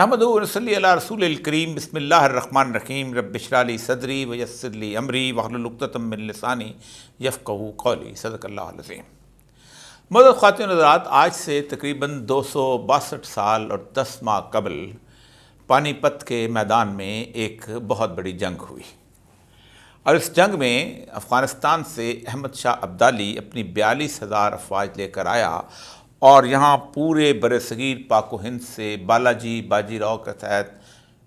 نحمدہ و نصلی علی رسول الکریم بسم اللہ الرحمن الرحیم رب اشرح لی صدری ویسر لی امری واحلل عقدۃ من لسانی یفقہوا قولی صدق اللہ العظیم۔ معزز خواتین و حضرات، آج سے تقریباً 262 سال اور 10 ماہ قبل پانی پت کے میدان میں ایک بہت بڑی جنگ ہوئی، اور اس جنگ میں افغانستان سے احمد شاہ ابدالی اپنی 42,000 افواج لے کر آیا اور یہاں پورے برصغیر پاک و ہند سے بالاجی باجی راؤ کے تحت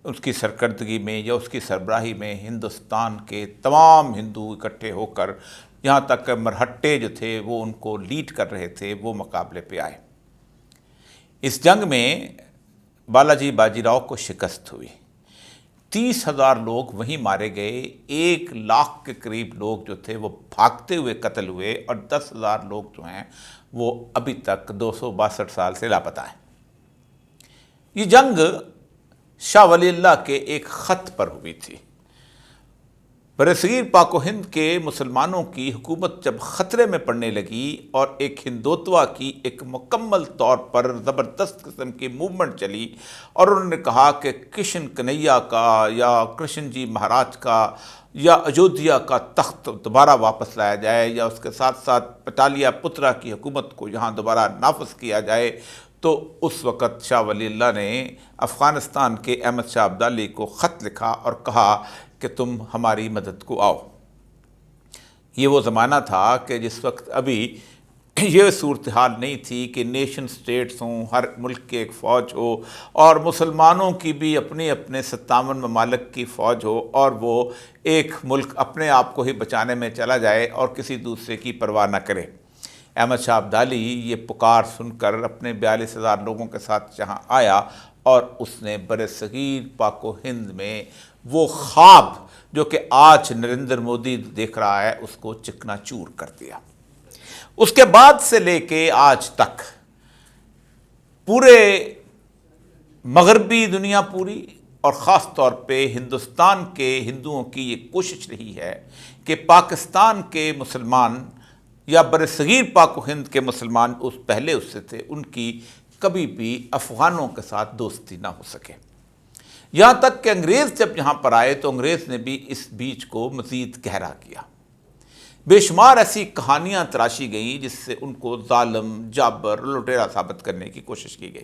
اس کی سرکردگی میں یا اس کی سربراہی میں ہندوستان کے تمام ہندو اکٹھے ہو کر یہاں تک کہ مرہٹے جو تھے وہ ان کو لیڈ کر رہے تھے، وہ مقابلے پہ آئے۔ اس جنگ میں بالاجی باجی راؤ کو شکست ہوئی، 30,000 لوگ وہیں مارے گئے، 1 لاکھ کے قریب لوگ جو تھے وہ بھاگتے ہوئے قتل ہوئے، اور 10,000 لوگ جو ہیں وہ ابھی تک 262 سال سے لاپتہ ہیں۔ یہ جنگ شاہ ولی اللہ کے ایک خط پر ہوئی تھی۔ برصغیر پاک و ہند کے مسلمانوں کی حکومت جب خطرے میں پڑنے لگی اور ایک ہندوتوا کی ایک مکمل طور پر زبردست قسم کی موومنٹ چلی، اور انہوں نے کہا کہ کشن کنیا کا یا کرشن جی مہاراج کا یا اجودھیا کا تخت دوبارہ واپس لایا جائے، یا اس کے ساتھ ساتھ پٹالیا پترا کی حکومت کو یہاں دوبارہ نافذ کیا جائے، تو اس وقت شاہ ولی اللہ نے افغانستان کے احمد شاہ ابدالی کو خط لکھا اور کہا کہ تم ہماری مدد کو آؤ۔ یہ وہ زمانہ تھا کہ جس وقت ابھی یہ صورتحال نہیں تھی کہ نیشن سٹیٹس ہوں، ہر ملک کی ایک فوج ہو، اور مسلمانوں کی بھی اپنے 57 ممالک کی فوج ہو، اور وہ ایک ملک اپنے آپ کو ہی بچانے میں چلا جائے اور کسی دوسرے کی پرواہ نہ کرے۔ احمد شاہ ابدالی یہ پکار سن کر اپنے 42,000 لوگوں کے ساتھ یہاں آیا، اور اس نے برصغیر پاک و ہند میں وہ خواب جو کہ آج نریندر مودی دیکھ رہا ہے اس کو چکنا چور کر دیا۔ اس کے بعد سے لے کے آج تک پورے مغربی دنیا پوری اور خاص طور پہ ہندوستان کے ہندوؤں کی یہ کوشش رہی ہے کہ پاکستان کے مسلمان یا برصغیر پاک و ہند کے مسلمان اس پہلے اس سے تھے، ان کی کبھی بھی افغانوں کے ساتھ دوستی نہ ہو سکے۔ یہاں تک کہ انگریز جب یہاں پر آئے تو انگریز نے بھی اس بیچ کو مزید گہرا کیا۔ بے شمار ایسی کہانیاں تراشی گئیں جس سے ان کو ظالم، جابر، لٹیرا ثابت کرنے کی کوشش کی گئی۔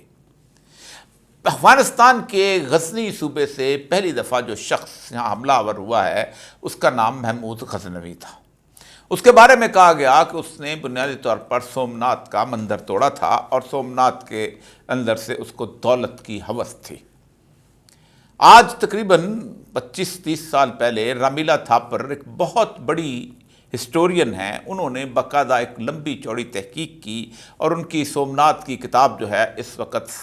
افغانستان کے غزنی صوبے سے پہلی دفعہ جو شخص یہاں حملہ آور ہوا ہے اس کا نام محمود غزنوی تھا۔ اس کے بارے میں کہا گیا کہ اس نے بنیادی طور پر سومنات کا مندر توڑا تھا، اور سومنات کے اندر سے اس کو دولت کی ہوس تھی۔ آج تقریباً 25-30 سال پہلے رامیلا تھاپر ایک بہت بڑی ہسٹورین ہیں، انہوں نے باقاعدہ ایک لمبی چوڑی تحقیق کی، اور ان کی سومنات کی کتاب جو ہے اس وقت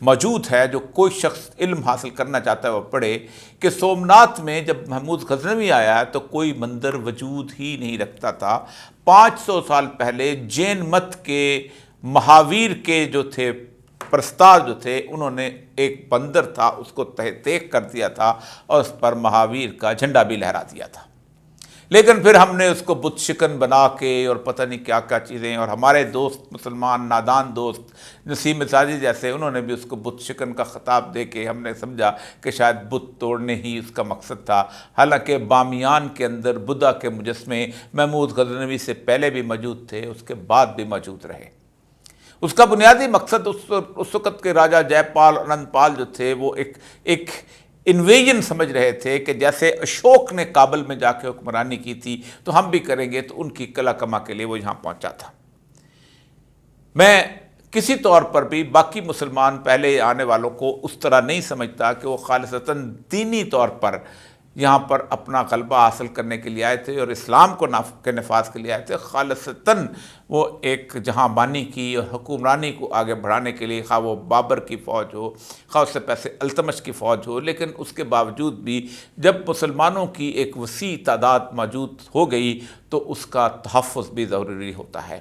موجود ہے، جو کوئی شخص علم حاصل کرنا چاہتا ہے وہ پڑھے، کہ سومنات میں جب محمود غزنوی آیا تو کوئی مندر وجود ہی نہیں رکھتا تھا۔ 500 سال پہلے جین مت کے مہاویر کے جو تھے پرستار جو تھے، انہوں نے ایک بندر تھا اس کو تہ تیغ کر دیا تھا اور اس پر مہاویر کا جھنڈا بھی لہرا دیا تھا۔ لیکن پھر ہم نے اس کو بت شکن بنا کے اور پتہ نہیں کیا کیا چیزیں، اور ہمارے دوست مسلمان نادان دوست نسیم مزاجی جیسے، انہوں نے بھی اس کو بت شکن کا خطاب دے کے ہم نے سمجھا کہ شاید بت توڑنے ہی اس کا مقصد تھا، حالانکہ بامیان کے اندر بدھا کے مجسمے محمود غزنوی سے پہلے بھی موجود تھے، اس کے بعد بھی موجود رہے۔ اس کا بنیادی مقصد اس وقت کے راجہ جے پال آنند پال جو تھے وہ ایک انویژن سمجھ رہے تھے کہ جیسے اشوک نے کابل میں جا کے حکمرانی کی تھی تو ہم بھی کریں گے، تو ان کی قلع کما کے لیے وہ یہاں پہنچا تھا۔ میں کسی طور پر بھی باقی مسلمان پہلے آنے والوں کو اس طرح نہیں سمجھتا کہ وہ خالصتاً دینی طور پر یہاں پر اپنا غلبہ حاصل کرنے کے لیے آئے تھے اور اسلام کو کے نفاذ کے لیے آئے تھے۔ خالصتاً وہ ایک جہاں بانی کی اور حکمرانی کو آگے بڑھانے کے لیے، خواہ وہ بابر کی فوج ہو، خواہ اس سے پہلے التمش کی فوج ہو، لیکن اس کے باوجود بھی جب مسلمانوں کی ایک وسیع تعداد موجود ہو گئی تو اس کا تحفظ بھی ضروری ہوتا ہے۔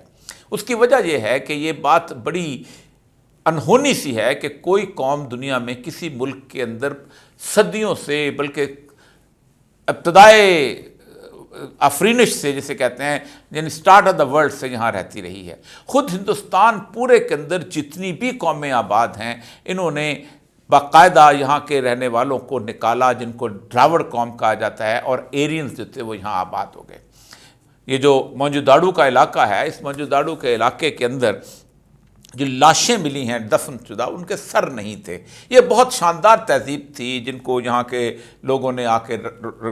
اس کی وجہ یہ ہے کہ یہ بات بڑی انہونی سی ہے کہ کوئی قوم دنیا میں کسی ملک کے اندر صدیوں سے، بلکہ ابتدائے افرینش سے جسے کہتے ہیں، یعنی سٹارٹ آف دا ورلڈ سے یہاں رہتی رہی ہے۔ خود ہندوستان پورے کے اندر جتنی بھی قومیں آباد ہیں، انہوں نے باقاعدہ یہاں کے رہنے والوں کو نکالا جن کو ڈراوڑ قوم کہا جاتا ہے، اور ایرینز جو تھے وہ یہاں آباد ہو گئے۔ یہ جو موئنجو کا علاقہ ہے، اس موئنجو کے علاقے کے اندر جو لاشیں ملی ہیں دفن شدہ، ان کے سر نہیں تھے۔ یہ بہت شاندار تہذیب تھی جن کو یہاں کے لوگوں نے آ کے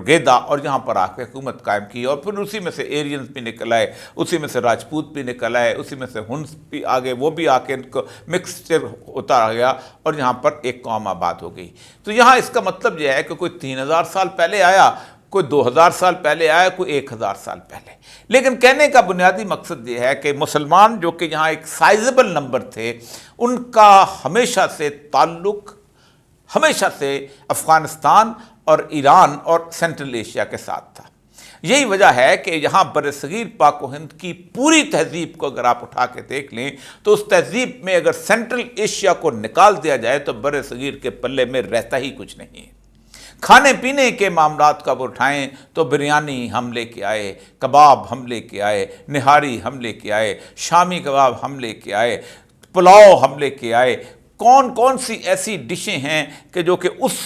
گیدا اور یہاں پر آ کے حکومت قائم کی، اور پھر اسی میں سے ایرینز بھی نکل آئے، اسی میں سے راجپوت بھی نکل آئے، اسی میں سے ہنس بھی آ گئے، وہ بھی آ کے ان کو مکسچر ہوتا گیا اور یہاں پر ایک قوم آباد ہو گئی۔ تو یہاں اس کا مطلب یہ ہے کہ کوئی 3000 سال پہلے آیا، کوئی 2000 سال پہلے آیا، کوئی 1000 سال پہلے۔ لیکن کہنے کا بنیادی مقصد یہ ہے کہ مسلمان جو کہ یہاں ایک سائزبل نمبر تھے، ان کا ہمیشہ سے تعلق ہمیشہ سے افغانستان اور ایران اور سینٹرل ایشیا کے ساتھ تھا۔ یہی وجہ ہے کہ یہاں بر صغیر پاک و ہند کی پوری تہذیب کو اگر آپ اٹھا کے دیکھ لیں تو اس تہذیب میں اگر سینٹرل ایشیا کو نکال دیا جائے تو بر صغیر کے پلے میں رہتا ہی کچھ نہیں ہے۔ کھانے پینے کے معاملات کا وہ اٹھائیں تو بریانی ہم لے کے آئے، کباب ہم لے کے آئے، نہاری ہم لے کے آئے، شامی کباب ہم لے کے آئے، پلاؤ ہم لے کے آئے۔ کون کون سی ایسی ڈشیں ہیں کہ جو کہ اس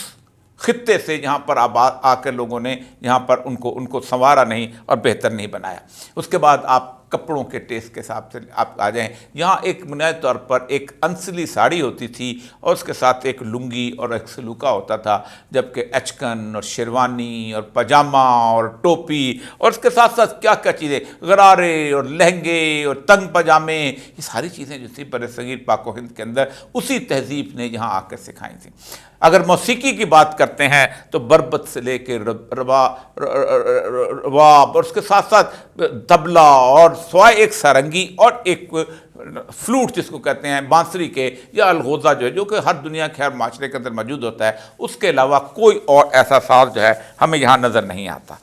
خطے سے یہاں پر آ کر لوگوں نے یہاں پر ان کو سنوارا نہیں اور بہتر نہیں بنایا۔ اس کے بعد آپ کپڑوں کے ٹیسٹ کے حساب سے آپ آ جائیں، یہاں ایک بنیادی طور پر ایک انسلی ساڑی ہوتی تھی اور اس کے ساتھ ایک لنگی اور ایک سلوکا ہوتا تھا، جبکہ اچکن اور شیروانی اور پاجامہ اور ٹوپی اور اس کے ساتھ ساتھ کیا کیا چیزیں، غرارے اور لہنگے اور تنگ پاجامے، یہ ساری چیزیں جو تھیں بر صغیر پاک و ہند کے اندر اسی تہذیب نے یہاں آ کر سکھائی تھیں۔ اگر موسیقی کی بات کرتے ہیں تو بربت سے لے کے رباب اور اس کے ساتھ ساتھ طبلہ اور سوائے ایک سارنگی اور ایک فلوٹ جس کو کہتے ہیں بانسری کے، یا الغوزہ جو کہ ہر دنیا کے ہر معاشرے کے اندر موجود ہوتا ہے، اس کے علاوہ کوئی اور ایسا ساز جو ہے ہمیں یہاں نظر نہیں آتا۔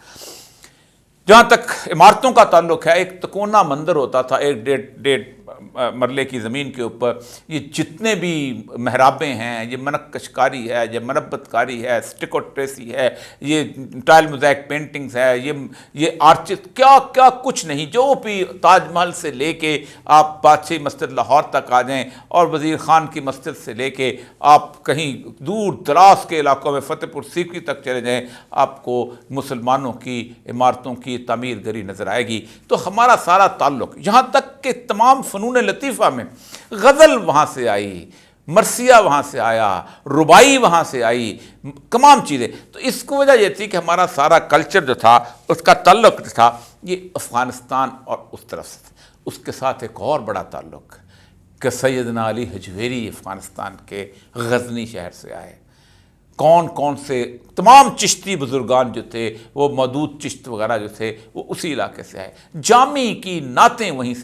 جہاں تک عمارتوں کا تعلق ہے، ایک تکونا مندر ہوتا تھا ایک ڈیڑھ مرلے کی زمین کے اوپر۔ یہ جتنے بھی محرابیں ہیں، یہ منقش کاری ہے، یہ مربت کاری ہے، سٹیکو ٹریسی ہے، یہ ٹائل موزیک پینٹنگز ہے، یہ آرچز، کیا کیا کچھ نہیں۔ جو بھی تاج محل سے لے کے آپ بادشاہی مسجد لاہور تک آ جائیں اور وزیر خان کی مسجد سے لے کے آپ کہیں دور دراز کے علاقوں میں فتح پور سیکری تک چلے جائیں، آپ کو مسلمانوں کی عمارتوں کی تعمیر گری نظر آئے گی۔ تو ہمارا سارا تعلق یہاں تک کہ تمام فنون لطیفہ میں غزل وہاں سے آئی، مرثیہ وہاں سے آیا، ربائی وہاں سے آئی، تمام چیزیں۔ تو اس کی وجہ یہ تھی کہ ہمارا سارا کلچر جو تھا، اس کا تعلق جو تھا یہ افغانستان اور اس طرف سے۔ اس کے ساتھ ایک اور بڑا تعلق کہ سیدنا علی حجویری افغانستان کے غزنی شہر سے آئے۔ کون کون سے تمام چشتی بزرگان جو تھے، وہ مودود چشت وغیرہ جو تھے، وہ اسی علاقے سے آئے۔ جامی کی نعتیں وہیں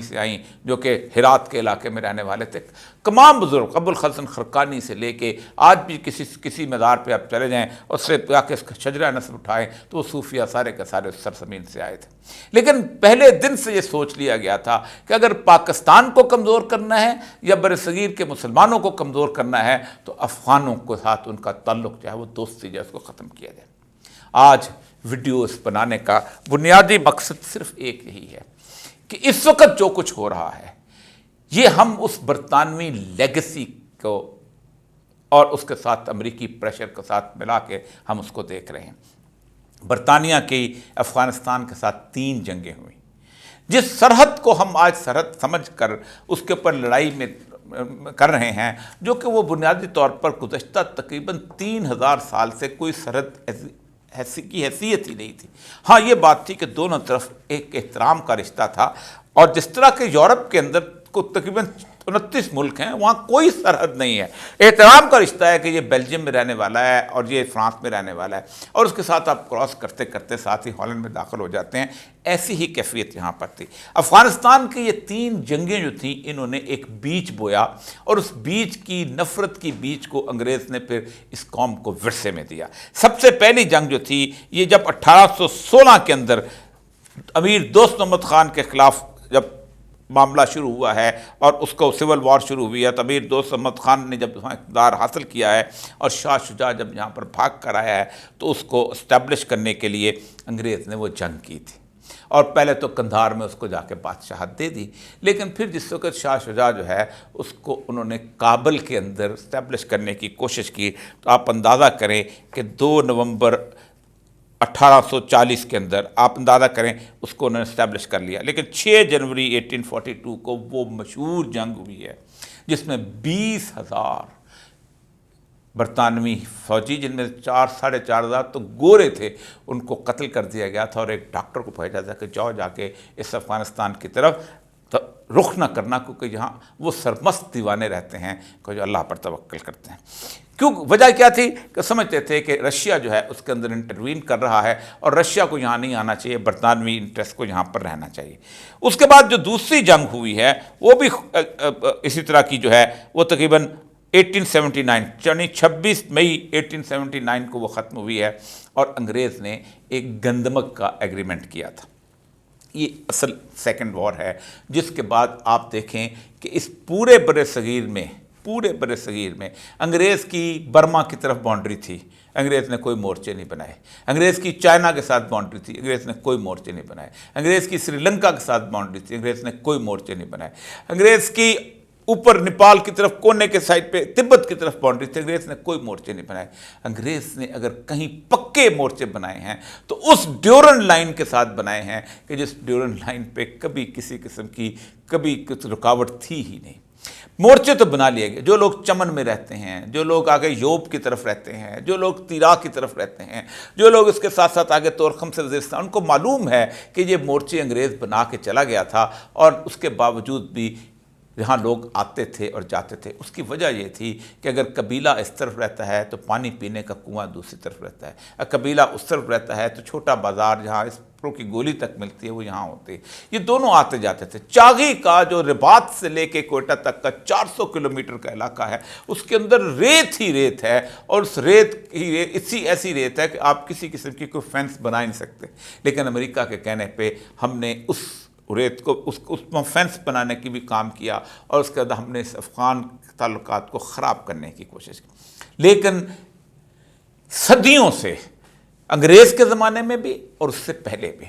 سے آئیں جو کہ ہرات کے علاقے میں رہنے والے تھے۔ تمام بزرگ ابو الحسن خرقانی سے لے کے آج بھی کسی مزار پہ آپ چلے جائیں اور اس سے جا کے اس کا شجرہ نسب اٹھائیں تو وہ صوفیہ سارے کے سارے اس سرزمین سے آئے تھے۔ لیکن پہلے دن سے یہ سوچ لیا گیا تھا کہ اگر پاکستان کو کمزور کرنا ہے یا بر صغیر کے مسلمانوں کو کمزور کرنا ہے تو افغانوں کے ساتھ ان کا تعلق جو ہے وہ دوستی جو ہے اس کو ختم کیا جائے۔ آج ویڈیوز بنانے کا بنیادی مقصد صرف ایک یہی ہے کہ اس وقت جو کچھ ہو رہا ہے یہ ہم اس برطانوی لیگیسی کو اور اس کے ساتھ امریکی پریشر کے ساتھ ملا کے ہم اس کو دیکھ رہے ہیں۔ برطانیہ کی افغانستان کے ساتھ 3 جنگیں ہوئیں۔ جس سرحد کو ہم آج سرحد سمجھ کر اس کے اوپر لڑائی میں کر رہے ہیں، جو کہ وہ بنیادی طور پر گزشتہ تقریباً 3000 سال سے کوئی سرحد کی حیثیت ہی نہیں تھی۔ ہاں یہ بات تھی کہ دونوں طرف ایک احترام کا رشتہ تھا، اور جس طرح کہ یورپ کے اندر کو تقریباً 29 ملک ہیں، وہاں کوئی سرحد نہیں ہے، احترام کا رشتہ ہے کہ یہ بیلجیم میں رہنے والا ہے اور یہ فرانس میں رہنے والا ہے، اور اس کے ساتھ آپ کراس کرتے کرتے ساتھ ہی ہالینڈ میں داخل ہو جاتے ہیں۔ ایسی ہی کیفیت یہاں پر تھی۔ افغانستان کی یہ 3 جنگیں جو تھیں، انہوں نے ایک بیج بویا، اور اس بیج کی نفرت کی بیج کو انگریز نے پھر اس قوم کو ورثے میں دیا۔ سب سے پہلی جنگ جو تھی یہ جب 1816 کے اندر امیر دوست محمد خان کے خلاف جب معاملہ شروع ہوا ہے اور اس کو سول وار شروع ہوئی ہے، تو امیر دوست محمد خان نے جب وہاں اقتدار حاصل کیا ہے اور شاہ شجاع جب یہاں پر بھاگ کر آیا ہے تو اس کو اسٹیبلش کرنے کے لیے انگریز نے وہ جنگ کی تھی۔ اور پہلے تو قندھار میں اس کو جا کے بادشاہت دے دی، لیکن پھر جس وقت شاہ شجاع جو ہے اس کو انہوں نے کابل کے اندر اسٹیبلش کرنے کی کوشش کی، تو آپ اندازہ کریں کہ 2 نومبر 1840 کے اندر آپ اندازہ کریں اس کو انہوں نے اسٹیبلش کر لیا، لیکن 6 جنوری 1842 کو وہ مشہور جنگ ہوئی ہے جس میں 20,000 برطانوی فوجی، جن میں 4,500 تو گورے تھے، ان کو قتل کر دیا گیا تھا، اور ایک ڈاکٹر کو بھیجا تھا کہ جاؤ جا کے اس افغانستان کی طرف رخ نہ کرنا، کیونکہ یہاں وہ سرمست دیوانے رہتے ہیں کہ جو اللہ پر توکل کرتے ہیں۔ کیوں؟ وجہ کیا تھی کہ سمجھتے تھے کہ رشیا جو ہے اس کے اندر انٹروین کر رہا ہے، اور رشیا کو یہاں نہیں آنا چاہیے، برطانوی انٹرسٹ کو یہاں پر رہنا چاہیے۔ اس کے بعد جو دوسری جنگ ہوئی ہے وہ بھی اسی طرح کی جو ہے، وہ تقریباً 1879 یعنی 26 مئی 1879 کو وہ ختم ہوئی ہے، اور انگریز نے ایک گندمک کا ایگریمنٹ کیا تھا۔ یہ اصل سیکنڈ وار ہے، جس کے بعد آپ دیکھیں کہ اس پورے برِ صغیر میں انگریز کی برما کی طرف باؤنڈری تھی، انگریز نے کوئی مورچے نہیں بنائے۔ انگریز کی چائنا کے ساتھ باؤنڈری تھی، انگریز نے کوئی مورچے نہیں بنائے۔ انگریز کی سری لنکا کے ساتھ باؤنڈری تھی، انگریز نے کوئی مورچے نہیں بنائے۔ انگریز کی اوپر نیپال کی طرف کونے کے سائڈ پہ تبت کی طرف باؤنڈری تھی، انگریز نے کوئی مورچے نہیں بنائے۔ انگریز نے اگر کہیں پکے مورچے بنائے ہیں تو اس ڈیورن لائن کے ساتھ بنائے ہیں کہ جس ڈیورن لائن پہ کبھی کسی قسم کی کبھی کچھ رکاوٹ تھی ہی نہیں۔ مورچے تو بنا لیے گئے، جو لوگ چمن میں رہتے ہیں، جو لوگ آگے یوب کی طرف رہتے ہیں، جو لوگ تیرا کی طرف رہتے ہیں، جو لوگ اس کے ساتھ ساتھ آگے تورخم سے وزیرستان، ان کو معلوم ہے کہ یہ مورچے انگریز بنا کے چلا گیا تھا، اور اس کے باوجود بھی یہاں لوگ آتے تھے اور جاتے تھے۔ اس کی وجہ یہ تھی کہ اگر قبیلہ اس طرف رہتا ہے تو پانی پینے کا کنواں دوسری طرف رہتا ہے، اگر قبیلہ اس طرف رہتا ہے تو چھوٹا بازار جہاں اسپرو کی گولی تک ملتی ہے وہ یہاں ہوتے۔ یہ دونوں آتے جاتے تھے۔ چاغی کا جو رباط سے لے کے کوئٹہ تک کا 400 کلومیٹر کا علاقہ ہے، اس کے اندر ریت ہی ریت ہے، اور اس ریت کی ایسی ریت ہے کہ آپ کسی قسم کی کوئی فینس بنا ہی نہیں سکتے۔ لیکن امریکہ کے کہنے پہ ہم نے اس ریت کو اس میں فینس بنانے کی بھی کام کیا، اور اس کے بعد ہم نے اس افغان تعلقات کو خراب کرنے کی کوشش کی۔ لیکن صدیوں سے انگریز کے زمانے میں بھی اور اس سے پہلے بھی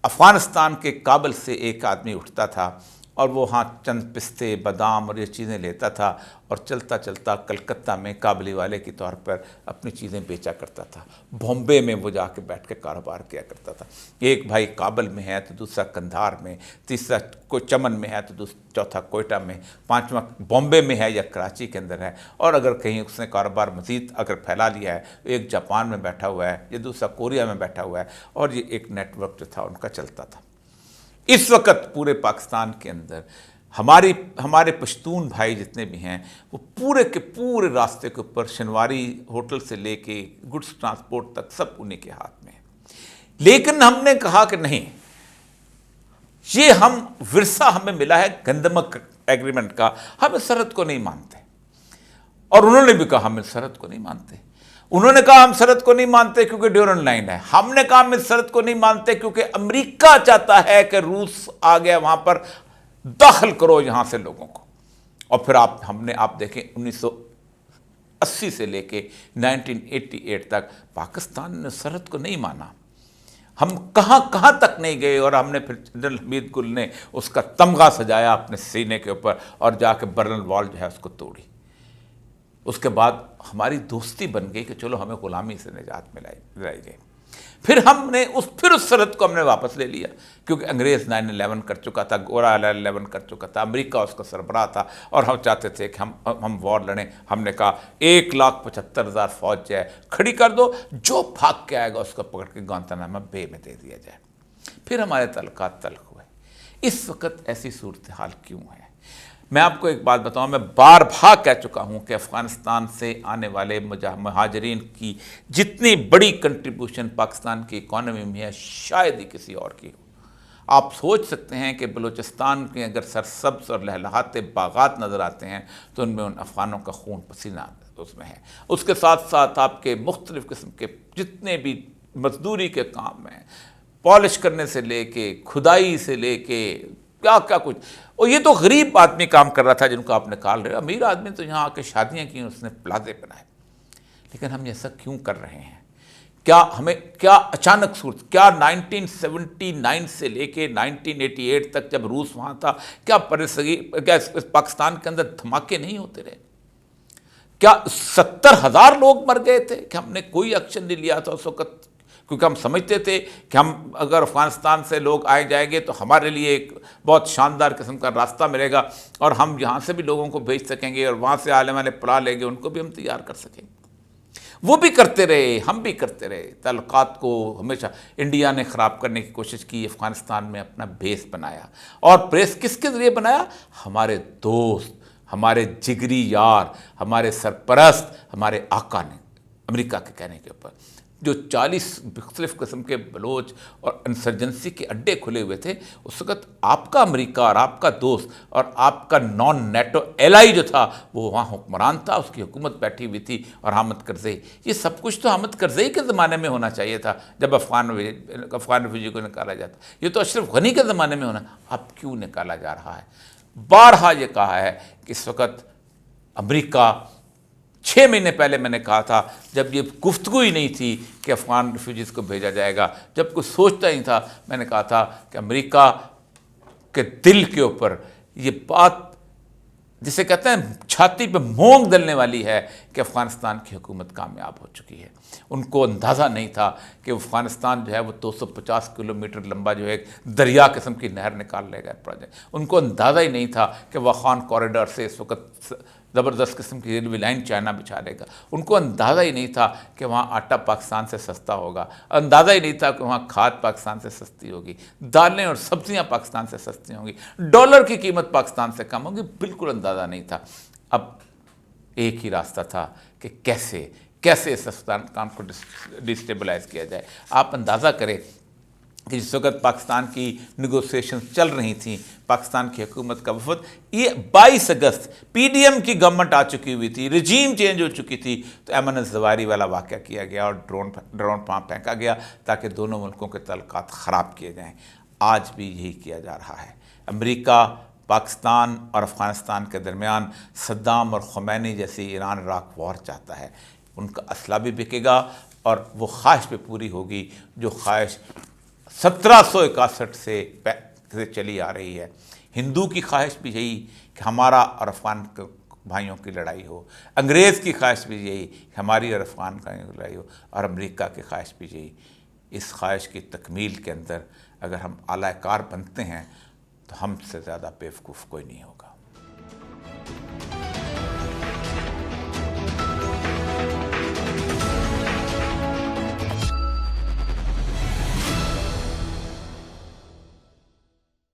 افغانستان کے کابل سے ایک آدمی اٹھتا تھا، اور وہ ہاں چند پستے بادام اور یہ چیزیں لیتا تھا، اور چلتا چلتا کلکتہ میں کابلی والے کے طور پر اپنی چیزیں بیچا کرتا تھا۔ بامبے میں وہ جا کے بیٹھ کے کاروبار کیا کرتا تھا۔ ایک بھائی کابل میں ہے تو دوسرا قندھار میں، تیسرا کوئی چمن میں ہے تو چوتھا کوئٹہ میں، پانچواں بامبے میں ہے یا کراچی کے اندر ہے، اور اگر کہیں اس نے کاروبار مزید اگر پھیلا لیا ہے، ایک جاپان میں بیٹھا ہوا ہے، یہ دوسرا کوریا میں بیٹھا ہوا ہے، اور یہ ایک نیٹ ورک جو تھا ان کا چلتا تھا۔ اس وقت پورے پاکستان کے اندر ہمارے پشتون بھائی جتنے بھی ہیں، وہ پورے کے پورے راستے کے اوپر شنواری ہوٹل سے لے کے گڈس ٹرانسپورٹ تک سب انہیں کے ہاتھ میں ہے۔ لیکن ہم نے کہا کہ نہیں، یہ ورثہ ہمیں ملا ہے گندمک ایگریمنٹ کا، ہم اس سرحد کو نہیں مانتے۔ اور انہوں نے بھی کہا ہم اس سرحد کو نہیں مانتے۔ انہوں نے کہا ہم سرحد کو نہیں مانتے کیونکہ ڈیورن لائن ہے، ہم نے کہا ہم اس سرحد کو نہیں مانتے کیونکہ امریکہ چاہتا ہے کہ روس آ گیا وہاں پر، داخل کرو یہاں سے لوگوں کو۔ اور پھر آپ دیکھیں 1980 سے لے کے 1988 تک پاکستان نے سرحد کو نہیں مانا۔ ہم کہاں تک نہیں گئے، اور ہم نے پھر جنرل حمید گل نے اس کا تمغہ سجایا اپنے سینے کے اوپر، اور جا کے برن وال جو ہے اس کو توڑی۔ اس کے بعد ہماری دوستی بن گئی کہ چلو ہمیں غلامی سے نجات ملائی گئی۔ پھر اس سرحد کو ہم نے واپس لے لیا، کیونکہ انگریز 9/11 کر چکا تھا، گورا 11 کر چکا تھا، امریکہ اس کا سربراہ تھا، اور ہم چاہتے تھے کہ ہم وار لڑیں۔ ہم نے کہا 1,75,000 فوج جو ہے کھڑی کر دو، جو بھاگ کے آئے گا اس کو پکڑ کے گوانتانامو بے میں دے دیا جائے۔ پھر ہمارے تعلقات تلخ ہوئے۔ اس وقت ایسی صورتحال کیوں ہے؟ میں آپ کو ایک بات بتاؤں، میں بار بار کہہ چکا ہوں کہ افغانستان سے آنے والے مہاجرین کی جتنی بڑی کنٹریبیوشن پاکستان کی اکانومی میں ہے، شاید ہی کسی اور کی ہو۔ آپ سوچ سکتے ہیں کہ بلوچستان کے اگر سرسبز اور لہلہاتے باغات نظر آتے ہیں تو ان میں ان افغانوں کا خون پسینہ اس میں ہے۔ اس کے ساتھ ساتھ آپ کے مختلف قسم کے جتنے بھی مزدوری کے کام ہیں، پالش کرنے سے لے کے کھدائی سے لے کے کیا کچھ، اور یہ تو غریب آدمی کام کر رہا تھا جن کو آپ نکال رہے ہو۔ امیر آدمی تو یہاں آ کے شادیاں کی، اس نے پلازے بنائے۔ لیکن ہم یہ سب کیوں کر رہے ہیں؟ کیا ہمیں کیا اچانک صورت، کیا 1979 سے لے کے 1988 تک جب روس وہاں تھا، کیا کیا پاکستان کے اندر دھماکے نہیں ہوتے رہے؟ کیا 70,000 لوگ مر گئے تھے کہ ہم نے کوئی ایکشن نہیں لیا تھا اس وقت؟ کیونکہ ہم سمجھتے تھے کہ ہم اگر افغانستان سے لوگ آئے جائیں گے تو ہمارے لیے ایک بہت شاندار قسم کا راستہ ملے گا، اور ہم یہاں سے بھی لوگوں کو بھیج سکیں گے، اور وہاں سے آنے والے پڑا لیں گے، ان کو بھی ہم تیار کر سکیں گے۔ وہ بھی کرتے رہے، ہم بھی کرتے رہے، تعلقات کو ہمیشہ انڈیا نے خراب کرنے کی کوشش کی، افغانستان میں اپنا بیس بنایا، اور بیس کس کے ذریعے بنایا؟ ہمارے دوست، ہمارے جگری یار، ہمارے سرپرست، ہمارے آقا نے، امریکہ کے کہنے کے اوپر جو 40 مختلف قسم کے بلوچ اور انسرجنسی کے اڈے کھلے ہوئے تھے، اس وقت آپ کا امریکہ اور آپ کا دوست اور آپ کا نان نیٹو ایلائی جو تھا وہ وہاں حکمران تھا، اس کی حکومت بیٹھی ہوئی تھی، اور حامد کرزئی۔ یہ سب کچھ تو حامد کرزئی کے زمانے میں ہونا چاہیے تھا جب افغان ریفیوجی کو نکالا جاتا، یہ تو اشرف غنی کے زمانے میں ہونا، اب کیوں نکالا جا رہا ہے؟ بارہا یہ کہا ہے کہ اس وقت امریکہ، 6 مہینے پہلے میں نے کہا تھا جب یہ گفتگو ہی نہیں تھی کہ افغان ریفیوجیز کو بھیجا جائے گا، جب کوئی سوچتا ہی تھا، میں نے کہا تھا کہ امریکہ کے دل کے اوپر یہ بات جسے کہتے ہیں چھاتی پہ مونگ ڈلنے والی ہے کہ افغانستان کی حکومت کامیاب ہو چکی ہے۔ ان کو اندازہ نہیں تھا کہ افغانستان جو ہے وہ 250 کلومیٹر لمبا جو ہے ایک دریا قسم کی نہر نکال لے گا پروجیکٹ۔ ان کو اندازہ ہی نہیں تھا کہ واخان کوریڈور سے اس وقت زبردست قسم کی ریلوے لائن چائنا بچھا لے گا۔ ان کو اندازہ ہی نہیں تھا کہ وہاں آٹا پاکستان سے سستا ہوگا، اندازہ ہی نہیں تھا کہ وہاں کھاد پاکستان سے سستی ہوگی، دالیں اور سبزیاں پاکستان سے سستی ہوں گی، ڈالر کی قیمت پاکستان سے کم ہوگی، بالکل اندازہ نہیں تھا۔ اب ایک ہی راستہ تھا کہ کیسے اس افغانستان کو ڈسٹیبلائز کیا جائے۔ آپ اندازہ کریں کہ جس وقت پاکستان کی نیگوسیشن چل رہی تھیں، پاکستان کی حکومت کا وفد، یہ 22 اگست پی ڈی ایم کی گورنمنٹ آ چکی ہوئی تھی، رجیم چینج ہو چکی تھی، تو ایمن الزواری والا واقعہ کیا گیا اور ڈرون وہاں پھینکا گیا تاکہ دونوں ملکوں کے تعلقات خراب کیے جائیں۔ آج بھی یہی کیا جا رہا ہے۔ امریکہ پاکستان اور افغانستان کے درمیان صدام اور خمینی جیسی ایران عراق وار چاہتا ہے، ان کا اسلحہ بھی بکے گا، اور وہ خواہش پہ پوری ہوگی جو خواہش 1761 سے چلی آ رہی ہے۔ ہندو کی خواہش بھی یہی کہ ہمارا اور افغان بھائیوں کی لڑائی ہو، انگریز کی خواہش بھی یہی کہ ہماری اور افغان کی لڑائی ہو، اور امریکہ کی خواہش بھی یہی۔ اس خواہش کی تکمیل کے اندر اگر ہم اعلی کار بنتے ہیں تو ہم سے زیادہ بیوقوف کوئی نہیں ہوگا۔